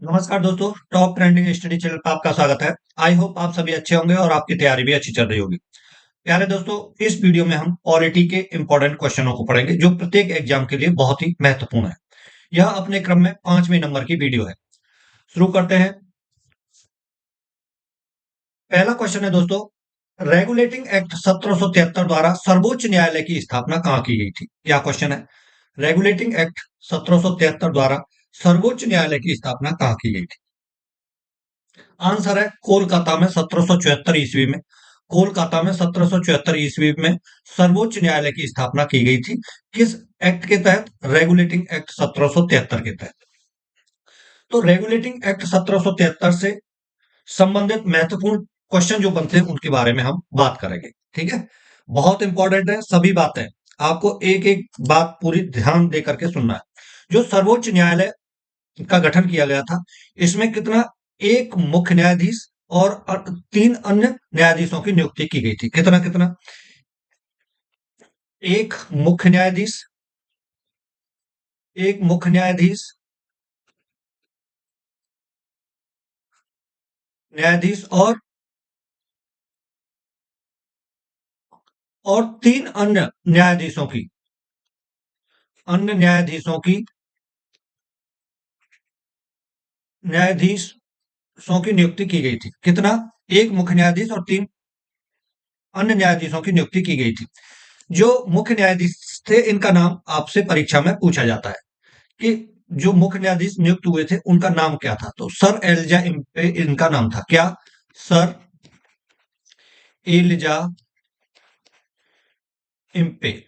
नमस्कार दोस्तों, top trending study channel पर आपका स्वागत है। आई होप आप सभी अच्छे होंगे और आपकी तैयारी भी अच्छी चल रही होगी। प्यारे दोस्तों, इस वीडियो में हम पॉलिटी के इंपॉर्टेंट क्वेश्चनों को पढ़ेंगे जो प्रत्येक एग्जाम के लिए बहुत ही महत्वपूर्ण है। यह अपने क्रम में 5वें नंबर की वीडियो है। शुरू करते हैं। पहला क्वेश्चन है दोस्तों, रेगुलेटिंग एक्ट 1773 द्वारा सर्वोच्च न्यायालय की स्थापना कहाँ की गई थी? क्या क्वेश्चन है? रेगुलेटिंग एक्ट 1773 द्वारा सर्वोच्च न्यायालय की स्थापना कहाँ की गई थी? आंसर है कोलकाता में 1774 ईस्वी में। कोलकाता में 1774 ईस्वी में सर्वोच्च न्यायालय की स्थापना की गई थी। किस एक्ट के तहत? रेगुलेटिंग एक्ट 1773 के तहत। तो रेगुलेटिंग एक्ट 1773 से संबंधित महत्वपूर्ण क्वेश्चन जो बनते हैं उनके बारे में हम बात करेंगे। ठीक है, बहुत इंपॉर्टेंट है सभी बातें। आपको एक एक बात पूरी ध्यान दे करके सुनना है। जो सर्वोच्च न्यायालय का गठन किया गया था, इसमें कितना? एक मुख्य न्यायाधीश और 3 अन्य न्यायाधीशों की नियुक्ति की गई थी। कितना कितना? एक मुख्य न्यायाधीश, एक मुख्य न्यायाधीश, न्यायाधीश और 3 अन्य न्यायाधीशों की नियुक्ति की गई थी। कितना? एक मुख्य न्यायाधीश और 3 अन्य न्यायाधीशों की नियुक्ति की गई थी। जो मुख्य न्यायाधीश थे, इनका नाम आपसे परीक्षा में पूछा जाता है कि जो मुख्य न्यायाधीश नियुक्त हुए थे उनका नाम क्या था? तो सर एलिजा इम्पे इनका नाम था। क्या? सर एलिजा इम्पे,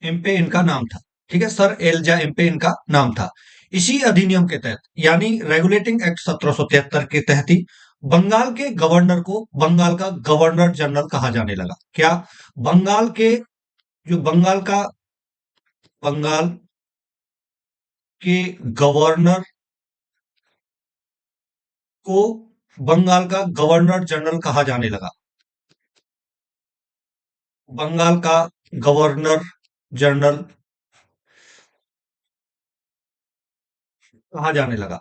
इम्पे इनका नाम था। ठीक है, सर एलिजा इम्पे इनका नाम था। इसी अधिनियम के तहत, यानी रेगुलेटिंग एक्ट 1773 के तहत ही बंगाल के गवर्नर को बंगाल का गवर्नर जनरल कहा जाने लगा। क्या? बंगाल के जो बंगाल के गवर्नर को बंगाल का गवर्नर जनरल कहा जाने लगा। बंगाल का गवर्नर जनरल कहा जाने लगा।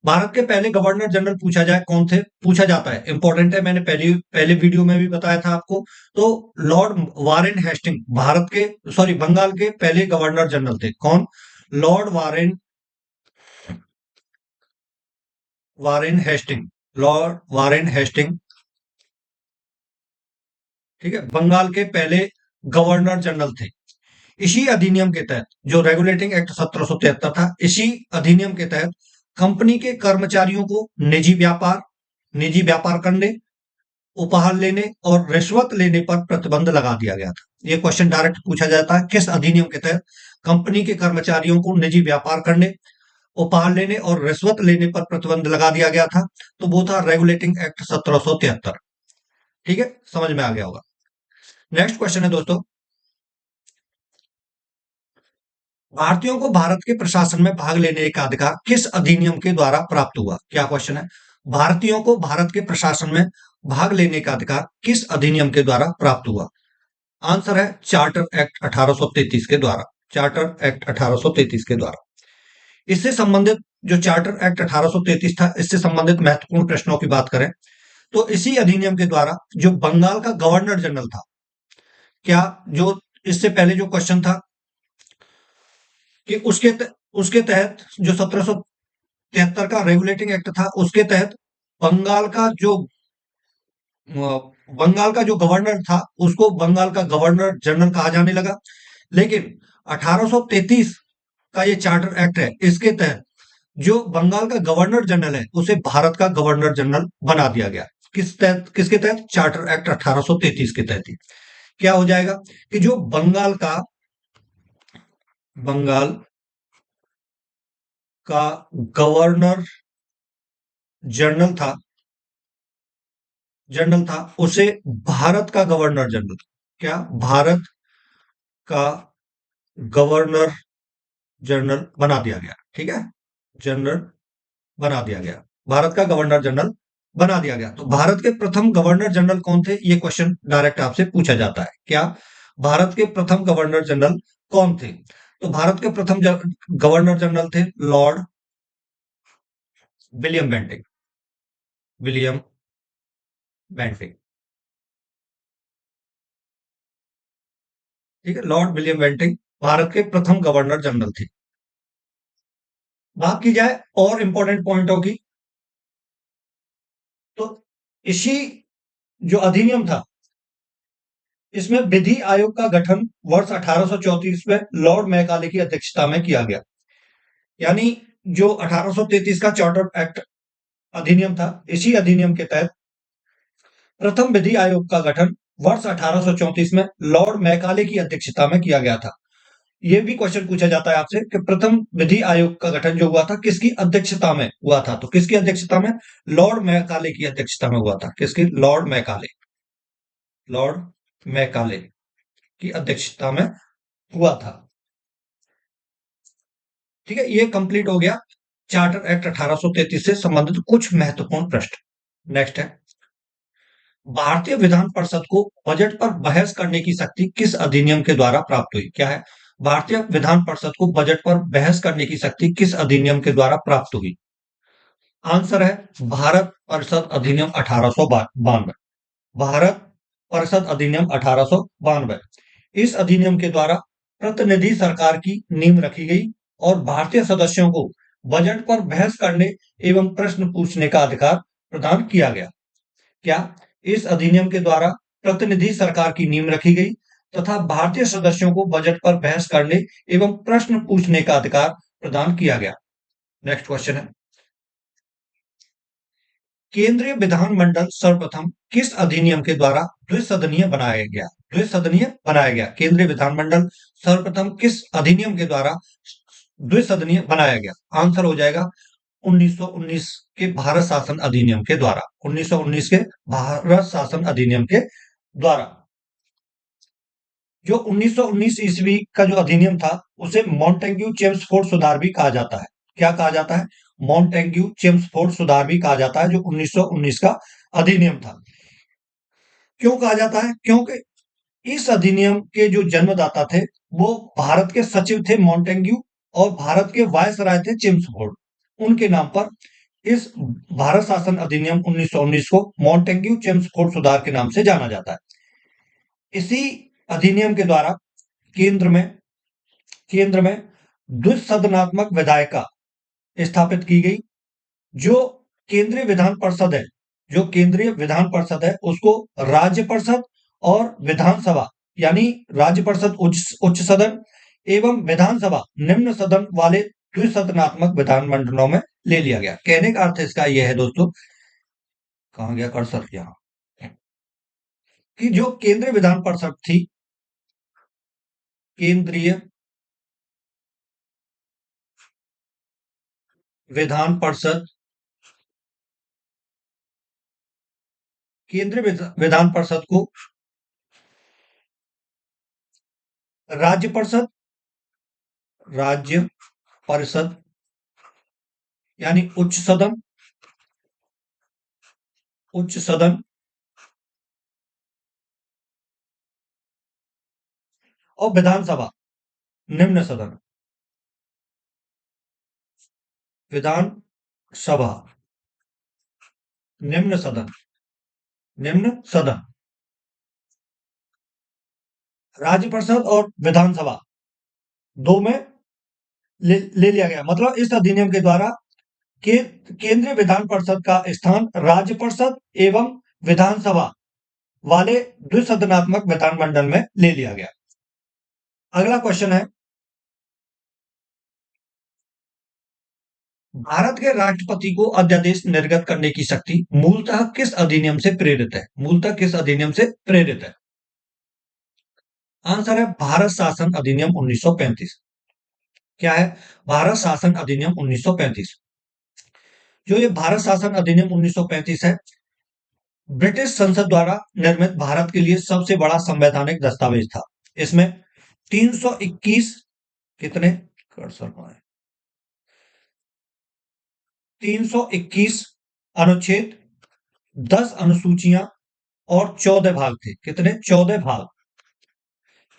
भारत के पहले गवर्नर जनरल पूछा जाए कौन थे? पूछा जाता है, इंपॉर्टेंट है। मैंने पहले पहले वीडियो में भी बताया था आपको। तो लॉर्ड वारेन हेस्टिंग भारत के, सॉरी, बंगाल के पहले गवर्नर जनरल थे। कौन? Lord Warren, Warren Hastings, lord Warren Hastings. ठीक है, बंगाल के पहले गवर्नर जनरल थे। इसी अधिनियम के तहत, जो रेगुलेटिंग एक्ट 1773 था, इसी अधिनियम के तहत कंपनी के कर्मचारियों को निजी व्यापार करने, उपहार लेने और रिश्वत लेने पर प्रतिबंध लगा दिया गया था। यह क्वेश्चन डायरेक्ट पूछा जाता है, किस अधिनियम के तहत कंपनी के कर्मचारियों को निजी व्यापार करने, उपहार लेने और रिश्वत लेने पर प्रतिबंध लगा दिया गया था? तो वो था रेगुलेटिंग एक्ट 1773। ठीक है, समझ में आ गया होगा। नेक्स्ट क्वेश्चन है दोस्तों, भारतीयों को भारत के प्रशासन में भाग लेने का अधिकार किस अधिनियम के द्वारा प्राप्त हुआ? क्या क्वेश्चन है? भारतीयों को भारत के प्रशासन में भाग लेने का अधिकार किस अधिनियम के द्वारा प्राप्त हुआ? आंसर है चार्टर एक्ट 1833 के द्वारा। चार्टर एक्ट 1833 के द्वारा। इससे संबंधित जो चार्टर एक्ट 1833 था, इससे संबंधित महत्वपूर्ण प्रश्नों की बात करें तो इसी अधिनियम के द्वारा जो बंगाल का गवर्नर जनरल था, क्या, जो इससे पहले जो क्वेश्चन था कि उसके तहत जो 1773 का रेगुलेटिंग एक्ट था, उसके तहत बंगाल का जो बंगाल का जो गवर्नर था उसको बंगाल का गवर्नर जनरल कहा जाने लगा। लेकिन 1833 का ये चार्टर एक्ट है, इसके तहत जो बंगाल का गवर्नर जनरल है उसे भारत का गवर्नर जनरल बना दिया गया। किसके तहत? चार्टर एक्ट 1833 के तहत ही। क्या हो जाएगा कि जो बंगाल का गवर्नर जनरल था उसे भारत का गवर्नर जनरल, क्या, भारत का गवर्नर जनरल बना दिया गया। ठीक है, जनरल बना दिया गया, भारत का गवर्नर जनरल बना दिया गया। तो भारत के प्रथम गवर्नर जनरल कौन थे? ये क्वेश्चन डायरेक्ट आपसे पूछा जाता है। क्या? भारत के प्रथम गवर्नर जनरल कौन थे? तो भारत के प्रथम गवर्नर जनरल थे Lord William Bentinck. William Bentinck. ठीक है, लॉर्ड विलियम बेंटिंक भारत के प्रथम गवर्नर जनरल थे। बात की जाए और इंपॉर्टेंट पॉइंटों की, तो इसी जो अधिनियम था, इसमें विधि आयोग का गठन वर्ष 1834 में लॉर्ड मैकाले की अध्यक्षता में किया गया। यानी जो 1833 का चार्टर एक्ट अधिनियम था, इसी अधिनियम के तहत प्रथम विधि आयोग का गठन वर्ष 1834 में लॉर्ड मैकाले की अध्यक्षता में किया गया था। ये भी क्वेश्चन पूछा जाता है आपसे कि प्रथम विधि आयोग का गठन जो हुआ था किसकी अध्यक्षता में हुआ था, तो किसकी अध्यक्षता में? लॉर्ड मैकाले की अध्यक्षता में हुआ था। किसकी? Lord Macaulay. लॉर्ड मैकाले की अध्यक्षता में हुआ था। ठीक है, ये कंप्लीट हो गया चार्टर एक्ट 1833 से संबंधित कुछ महत्वपूर्ण प्रश्न। नेक्स्ट है, भारतीय विधान परिषद को बजट पर बहस करने की शक्ति किस अधिनियम के द्वारा प्राप्त हुई? क्या है? भारतीय विधान परिषद को बजट पर बहस करने की शक्ति किस अधिनियम के द्वारा प्राप्त हुई? आंसर है भारत परिषद अधिनियम 1892। भारत परिषद अधिनियम 1892। इस अधिनियम के द्वारा प्रतिनिधि सरकार की नींव रखी गई और भारतीय सदस्यों को बजट पर बहस करने एवं प्रश्न पूछने का अधिकार प्रदान किया गया। क्या? इस अधिनियम के द्वारा प्रतिनिधि सरकार की नींव रखी गई तथा भारतीय सदस्यों को बजट पर बहस करने एवं प्रश्न पूछने का अधिकार प्रदान किया गया। नेक्स्ट क्वेश्चन है, केंद्रीय विधानमंडल सर्वप्रथम किस अधिनियम के द्वारा द्विसदनीय बनाया गया? द्विसदनीय बनाया गया। केंद्रीय विधानमंडल सर्वप्रथम किस अधिनियम के द्वारा द्विसदनीय बनाया गया? आंसर हो जाएगा 1919 के भारत शासन अधिनियम के द्वारा। 1919 के भारत शासन अधिनियम के द्वारा। जो 1919 ईस्वी का जो अधिनियम था उसे मॉन्टेग्यू चेम्सफोर्ड सुधार भी कहा जाता है। क्या कहा जाता है? मॉन्टेग्यू चेम्सफोर्ड सुधार भी कहा जाता है, जो 1919 का अधिनियम था। क्यों कहा जाता है? क्योंकि इस अधिनियम के जो जन्मदाता थे वो भारत के सचिव थे मॉन्टेग्यू, और भारत के वायसराय थे चेम्सफोर्ड। उनके नाम पर इस भारत शासन अधिनियम 1919 को मॉन्टेग्यू चेम्सफोर्ड सुधार के नाम से जाना जाता है। इसी अधिनियम के द्वारा केंद्र में केंद्र में द्विसदनात्मक विधायिका स्थापित की गई। जो केंद्रीय विधान परिषद है, जो केंद्रीय विधान परिषद है उसको राज्य परिषद और विधानसभा, यानी राज्य परिषद उच्च सदन एवं विधानसभा निम्न सदन वाले द्विसदनात्मक विधानमंडलों में ले लिया गया। कहने का अर्थ इसका यह है दोस्तों, कहां गया कर्सर, यहाँ, कि जो केंद्रीय विधान परिषद थी, केंद्रीय विधान परिषद, केंद्रीय विधान परिषद को राज्य परिषद, राज्य परिषद यानी उच्च सदन, उच्च सदन और विधानसभा निम्न सदन, विधान सभा निम्न सदन, निम्न सदन, राज्य परिषद और विधानसभा दो में ले लिया गया। मतलब इस अधिनियम के द्वारा केंद्रीय विधान परिषद का स्थान राज्य परिषद एवं विधानसभा वाले द्विसदनात्मक विधानमंडल में ले लिया गया। अगला क्वेश्चन है, भारत के राष्ट्रपति को अध्यादेश निर्गत करने की शक्ति मूलतः किस अधिनियम से प्रेरित है? मूलतः किस अधिनियम से प्रेरित है? आंसर है भारत शासन अधिनियम 1935। क्या है? भारत शासन अधिनियम 1935। जो ये भारत शासन अधिनियम 1935 है, ब्रिटिश संसद द्वारा निर्मित भारत के लिए सबसे बड़ा संवैधानिक दस्तावेज था। इसमें 321 कितने कर्सर पाए 321 अनुच्छेद, 10 अनुसूचियां और 14 भाग थे। कितने? 14 भाग।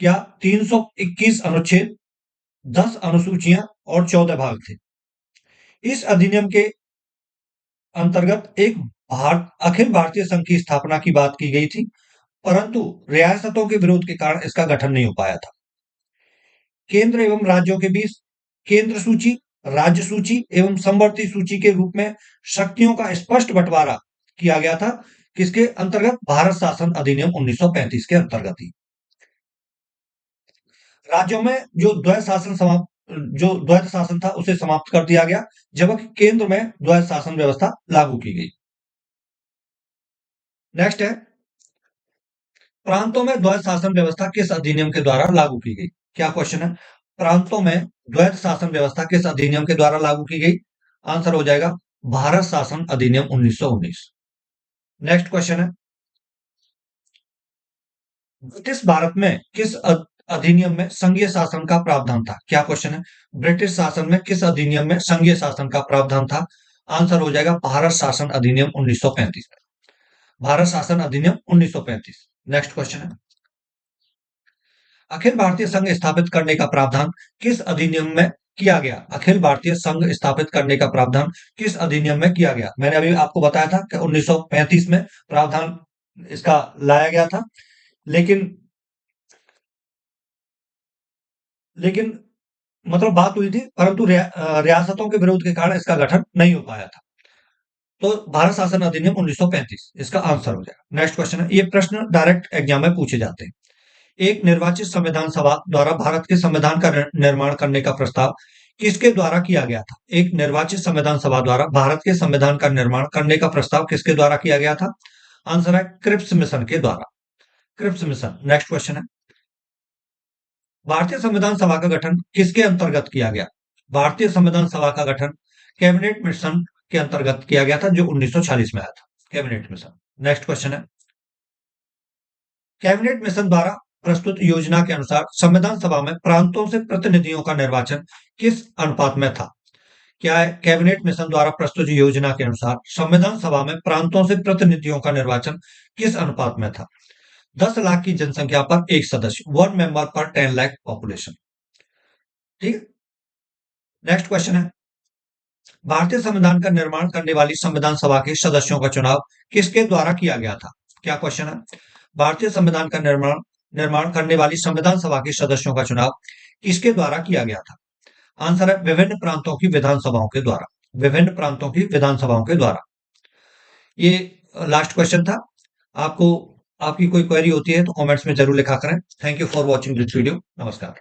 क्या? 321 अनुच्छेद, 10 अनुसूचियां और 14 भाग थे। इस अधिनियम के अंतर्गत एक अखिल भारतीय संघ की स्थापना की बात की गई थी, परंतु रियासतों के विरोध के कारण इसका गठन नहीं हो पाया था। केंद्र एवं राज्यों के बीच केंद्र सूची, राज्य सूची एवं समवर्ती सूची के रूप में शक्तियों का स्पष्ट बंटवारा किया गया था। किसके अंतर्गत? भारत शासन अधिनियम 1935 के अंतर्गत ही। राज्यों में जो द्वैध शासन था उसे समाप्त कर दिया गया, जबकि केंद्र में द्वैध शासन व्यवस्था लागू की गई। नेक्स्ट है, प्रांतों में द्वैध शासन व्यवस्था किस अधिनियम के द्वारा लागू की गई? क्या क्वेश्चन है? प्रांतों में द्वैध शासन व्यवस्था किस अधिनियम के द्वारा लागू की गई? आंसर हो जाएगा भारत शासन अधिनियम 1919। नेक्स्ट क्वेश्चन है, ब्रिटिश भारत में किस अधिनियम में संघीय शासन का प्रावधान था? क्या क्वेश्चन है? ब्रिटिश शासन में किस अधिनियम में संघीय शासन का प्रावधान था? आंसर हो जाएगा भारत शासन अधिनियम 1935। भारत शासन अधिनियम 1935। नेक्स्ट क्वेश्चन है, अखिल भारतीय संघ स्थापित करने का प्रावधान किस अधिनियम में किया गया? अखिल भारतीय संघ स्थापित करने का प्रावधान किस अधिनियम में किया गया? मैंने अभी आपको बताया था कि 1935 में प्रावधान इसका लाया गया था, लेकिन लेकिन मतलब बात हुई थी, परंतु रियासतों के विरोध के कारण इसका गठन नहीं हो पाया था। तो भारत शासन अधिनियम 1935 इसका आंसर हो जाएगा। नेक्स्ट क्वेश्चन है, ये प्रश्न डायरेक्ट एग्जाम में पूछे जाते हैं। एक निर्वाचित संविधान सभा द्वारा भारत के संविधान का निर्माण करने का प्रस्ताव किसके द्वारा किया गया था? एक निर्वाचित संविधान सभा द्वारा भारत के संविधान का निर्माण करने का प्रस्ताव किसके द्वारा किया गया था? आंसर है क्रिप्स मिशन के द्वारा। Cripps mission. नेक्स्ट क्वेश्चन है, भारतीय संविधान सभा का गठन किसके अंतर्गत किया गया? भारतीय संविधान सभा का गठन कैबिनेट मिशन के अंतर्गत किया गया था, जो 1946 में आया था। Cabinet mission. नेक्स्ट क्वेश्चन है, कैबिनेट मिशन द्वारा प्रस्तुत योजना के अनुसार संविधान सभा में प्रांतों से प्रतिनिधियों का निर्वाचन किस अनुपात में था? क्या है? कैबिनेट मिशन द्वारा प्रस्तुत योजना के अनुसार संविधान सभा में प्रांतों से प्रतिनिधियों का निर्वाचन किस अनुपात में था? 10 लाख की जनसंख्या पर एक सदस्य, 1 मेंबर पर 10 लाख पॉपुलेशन। ठीक है। नेक्स्ट क्वेश्चन है, भारतीय संविधान का निर्माण करने वाली संविधान सभा के सदस्यों का चुनाव किसके द्वारा किया गया था? क्या क्वेश्चन है? भारतीय संविधान का निर्माण निर्माण करने वाली संविधान सभा के सदस्यों का चुनाव किसके द्वारा किया गया था? आंसर है विभिन्न प्रांतों की विधानसभाओं के द्वारा। विभिन्न प्रांतों की विधानसभाओं के द्वारा। ये लास्ट क्वेश्चन था। आपको आपकी कोई क्वेरी होती है तो कमेंट्स में जरूर लिखा करें। Thank you for watching this video. नमस्कार।